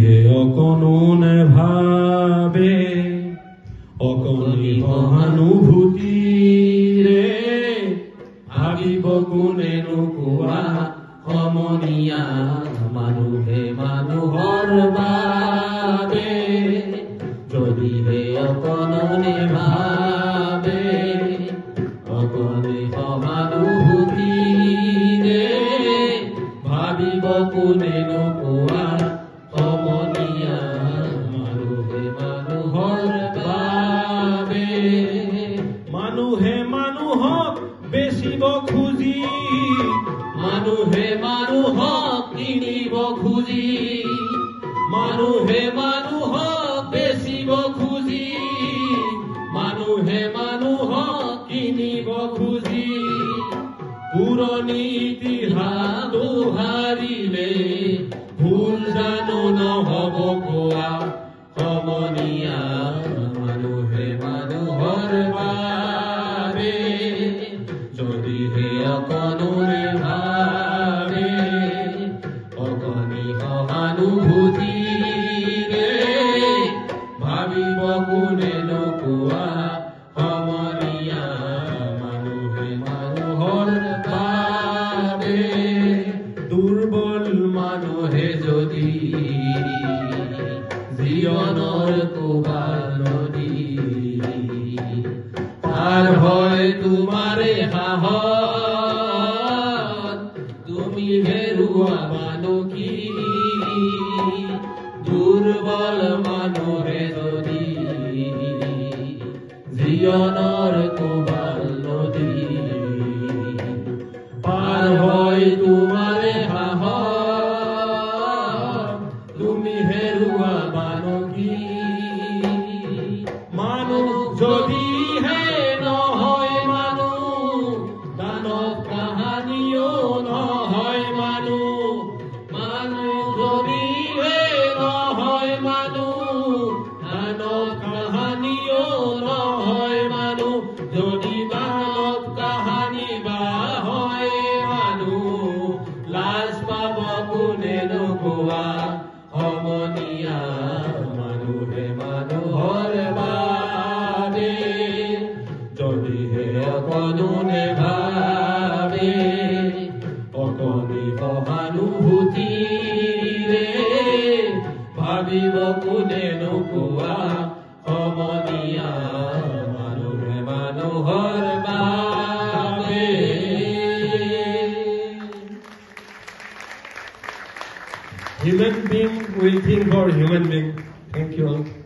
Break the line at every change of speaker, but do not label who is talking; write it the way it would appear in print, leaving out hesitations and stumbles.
হে অকণনে ভাবে অকণি সহানুভূতিৰে ভাবিব কোনেনো কোৱা সমনীয়া মানুহে মানুহৰ বাবে যদিহে অকণনে ভাবে অকণি সহানুভূতিৰে ভাবিব কোনেনো কোৱা সমনীয়া মানুহে মানুহৰ বাবে মানুহে মানুহক বেচিব খুজি মানুহে মানুহক কিনিব খুজি মানুহে মানুহক বেচিব খুজি মানুহে মানুহক কিনিব খুজি পুৰণি ইতিহাস দোহাৰিলে ভুল জানো নহব কোৱা সমনীয়া মানুহে মানুহৰ বাবে যদিহে অকণনে ভাবে অকণি সহানুভূতিৰে ভাবিব কোনেনো কোৱা সমনীয়া মানুহে মানুহৰ বাবে দুৰ্বল মানুহে যদি জীৱনৰ কোবাল নদী তাৰ হয় তোমাৰে সাহস তুমি হেৰুৱা মানুহ কি দুৰ্বল মানুহে যদি জীৱনৰ কোবাল নদী পাৰ হয় তোমাৰে সাহস তুমি হেৰুৱা মানুহ কি মানুহ যদিহে নহয় মানুহ দানৱ কাহানিও নহয় মানুহ মানুহ যদিহে নহয় মানুহ দানৱ কাহানিও নহয় মানুহ যদি দানৱ কাহানি বা হয় মানুহ লাজ পাব কোনেনো কোৱা সমনীয়া মানুহে মানুহৰ বাবে যদিহে অকণনে ভাবে অকণি সহানুভূতিৰে ভাবিব কোনেনো কোৱা সমনীয়া মানুহে মানুহৰ বাবে Human being will think for human being. Thank you all.